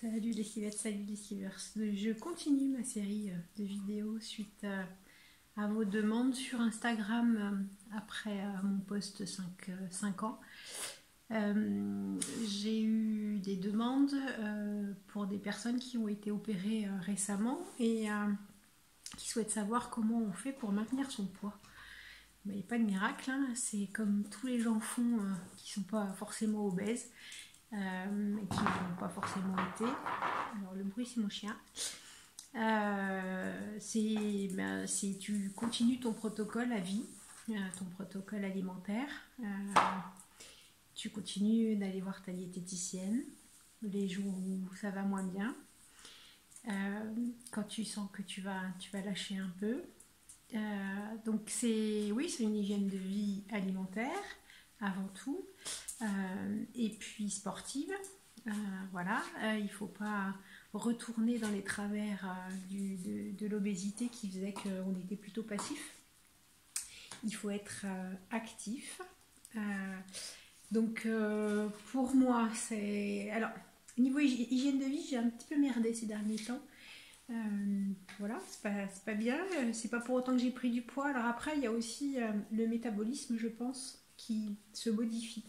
Salut les Civettes, salut les Civers. Je continue ma série de vidéos suite à vos demandes sur Instagram après mon post 5 ans. J'ai eu des demandes pour des personnes qui ont été opérées récemment et qui souhaitent savoir comment on fait pour maintenir son poids. Il n'y a pas de miracle, hein. C'est comme tous les gens font qui ne sont pas forcément obèses. Et qui n'ont pas forcément été. Alors le bruit c'est mon chien. Si tu continues ton protocole à vie, ton protocole alimentaire, tu continues d'aller voir ta diététicienne les jours où ça va moins bien, quand tu sens que tu vas lâcher un peu. Donc c'est une hygiène de vie alimentaire avant tout. Et puis sportive, voilà, il ne faut pas retourner dans les travers de l'obésité qui faisait qu'on était plutôt passif. Il faut être actif. Donc pour moi, c'est... Alors, niveau hygiène de vie, j'ai un petit peu merdé ces derniers temps. Voilà, c'est pas bien. C'est pas pour autant que j'ai pris du poids. Alors après, il y a aussi le métabolisme, je pense, qui se modifie.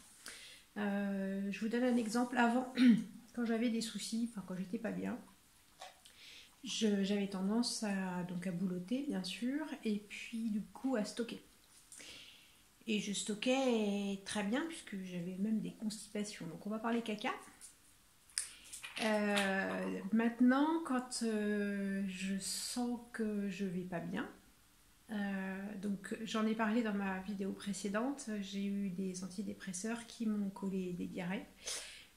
Je vous donne un exemple. Avant, quand j'avais des soucis, quand j'étais pas bien, j'avais tendance à boulotter, bien sûr, et puis du coup à stocker. Et je stockais très bien, puisque j'avais même des constipations. Donc on va parler caca. Maintenant, quand je sens que je vais pas bien, donc j'en ai parlé dans ma vidéo précédente, j'ai eu des antidépresseurs qui m'ont collé des diarrhées.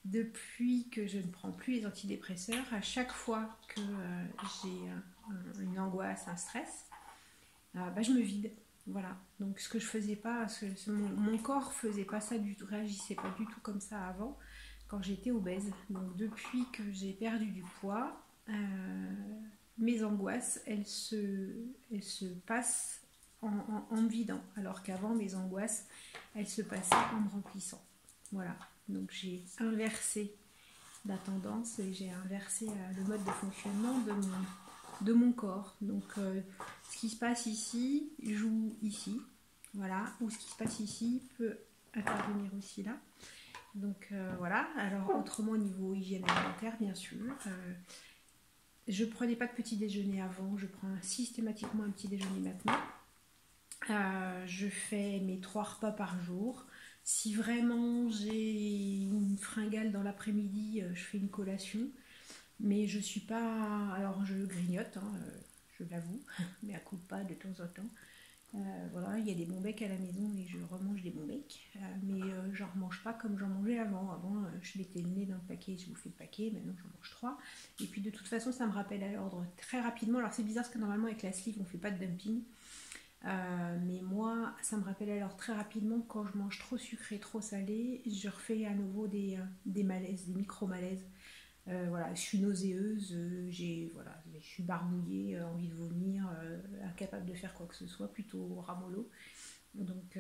Depuis que je ne prends plus les antidépresseurs, à chaque fois que j'ai une angoisse, un stress, je me vide. Voilà. Donc ce que je faisais pas, mon corps faisait pas ça du tout, réagissait pas du tout comme ça avant, quand j'étais obèse. Donc depuis que j'ai perdu du poids, mes angoisses, elles se passent en me vidant, alors qu'avant mes angoisses, elles se passaient en me remplissant. Voilà, donc j'ai inversé la tendance et j'ai inversé le mode de fonctionnement de mon corps. Donc ce qui se passe ici joue ici, voilà, ou ce qui se passe ici peut intervenir aussi là. Donc voilà, alors autrement au niveau hygiène alimentaire, bien sûr, je prenais pas de petit déjeuner avant, je prends systématiquement un petit déjeuner maintenant. Je fais mes 3 repas par jour. Si vraiment j'ai une fringale dans l'après-midi, je fais une collation. Mais je suis pas... Alors je grignote, hein, je l'avoue, mais à coup pas de temps en temps. Voilà, il y a des bons becs à la maison et je remange des bons becs. Mais j'en remange pas comme j'en mangeais avant. Avant, je mettais le nez dans le paquet, je bouffais le paquet. Maintenant, j'en mange 3. Et puis de toute façon, ça me rappelle à l'ordre très rapidement. Alors c'est bizarre parce que normalement, avec la sleeve, on fait pas de dumping. Mais moi, ça me rappelle alors très rapidement quand je mange trop sucré, trop salé, je refais à nouveau des malaises, des micro-malaises. Voilà, je suis nauséeuse, je suis barbouillée, envie de vomir, incapable de faire quoi que ce soit, plutôt ramollo. Donc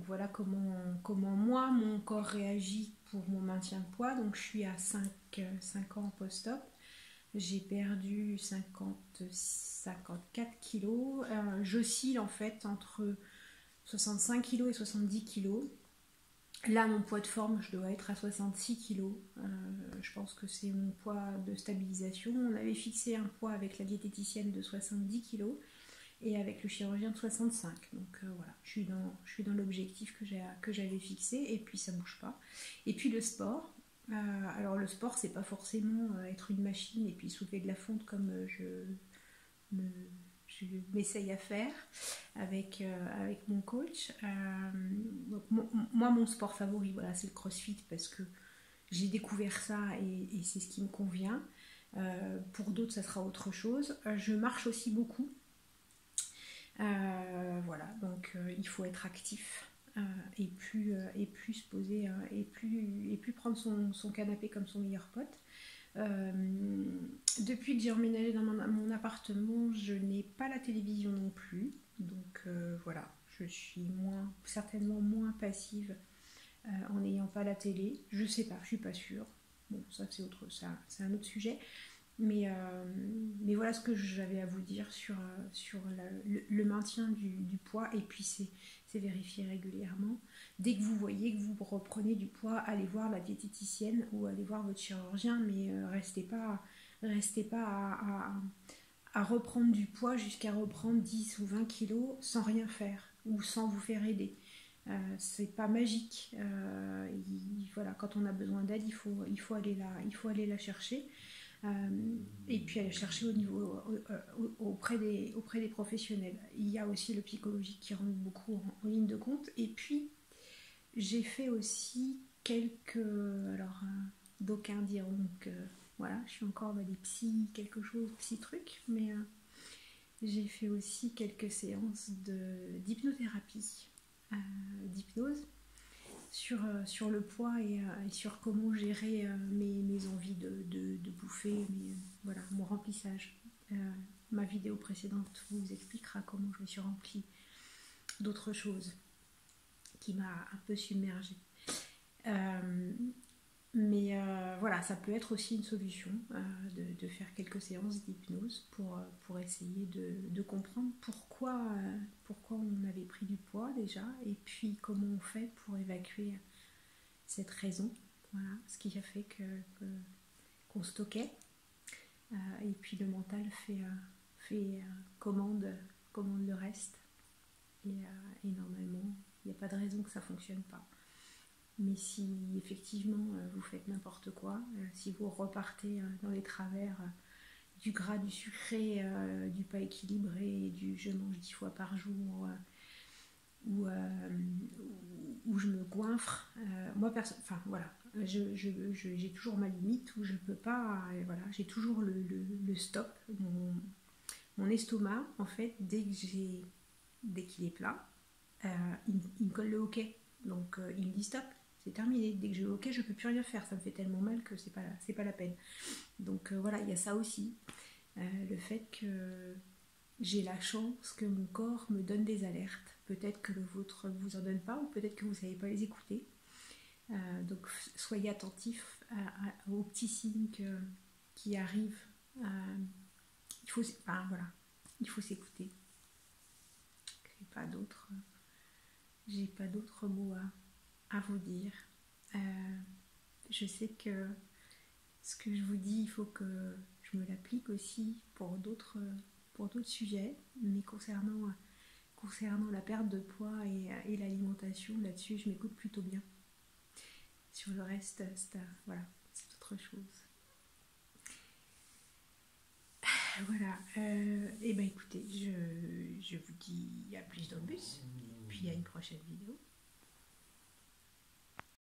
voilà comment moi, mon corps réagit pour mon maintien de poids. Donc je suis à 5 ans post-op. J'ai perdu 54 kilos. J'oscille en fait entre 65 kilos et 70 kilos. Là, mon poids de forme, je dois être à 66 kilos. Je pense que c'est mon poids de stabilisation. On avait fixé un poids avec la diététicienne de 70 kilos et avec le chirurgien de 65. Donc voilà, je suis dans l'objectif que j'avais fixé et puis ça ne bouge pas. Et puis le sport. Alors le sport, c'est pas forcément être une machine et puis soulever de la fonte comme je m'essaye à faire avec mon coach. Donc moi, mon sport favori, voilà, c'est le crossfit parce que j'ai découvert ça et c'est ce qui me convient. Pour d'autres, ça sera autre chose. Je marche aussi beaucoup. Voilà, donc il faut être actif. Et plus se poser et plus prendre son canapé comme son meilleur pote. Depuis que j'ai emménagé dans mon appartement, je n'ai pas la télévision non plus. Donc voilà, je suis certainement moins passive en n'ayant pas la télé. Je sais pas, je suis pas sûre. bon, ça c'est un autre sujet. Mais voilà ce que j'avais à vous dire sur le maintien du poids. Et puis c'est vérifié régulièrement. Dès que vous voyez que vous reprenez du poids, allez voir la diététicienne ou allez voir votre chirurgien, mais restez pas à reprendre du poids jusqu'à reprendre 10 ou 20 kilos sans rien faire ou sans vous faire aider. C'est pas magique. Voilà, quand on a besoin d'aide, il faut aller la chercher. Et puis aller chercher auprès des professionnels. Il y a aussi le psychologique qui rentre beaucoup en ligne de compte. Et puis, j'ai fait aussi quelques... Alors, d'aucuns diront que voilà, je suis encore dans des quelque chose, psy trucs, mais j'ai fait aussi quelques séances d'hypnothérapie, d'hypnose, sur le poids et sur comment gérer mes envies de bouffer, voilà, mon remplissage. Ma vidéo précédente vous expliquera comment je me suis remplie d'autres choses qui m'a un peu submergée. Mais voilà, ça peut être aussi une solution de faire quelques séances d'hypnose pour essayer de comprendre pourquoi on avait pris du poids déjà, et puis comment on fait pour évacuer cette raison, voilà, ce qui a fait qu'on stockait. Et puis le mental commande le reste. Et normalement, il n'y a pas de raison que ça ne fonctionne pas. Mais si effectivement vous faites n'importe quoi, si vous repartez dans les travers du gras, du sucré, du pas équilibré, du je mange 10 fois par jour, ou je me goinfre, moi enfin voilà, j'ai toujours ma limite où je peux pas, voilà, j'ai toujours le stop, mon estomac en fait, dès qu'il est plat, il me colle le hoquet, donc il me dit stop. C'est terminé. Dès que j'ai OK, je peux plus rien faire. Ça me fait tellement mal que c'est pas la peine. Donc voilà, il y a ça aussi. Le fait que j'ai la chance que mon corps me donne des alertes. Peut-être que le vôtre ne vous en donne pas, ou peut-être que vous ne savez pas les écouter. Donc soyez attentifs aux petits signes qui arrivent. Il faut s'écouter. J'ai pas d'autres mots à vous dire. Je sais que ce que je vous dis, il faut que je me l'applique aussi pour d'autres sujets, mais concernant la perte de poids et l'alimentation, là-dessus je m'écoute plutôt bien. Sur le reste, voilà, c'est autre chose. Voilà, et ben écoutez, je vous dis à plus dans le bus, puis à une prochaine vidéo.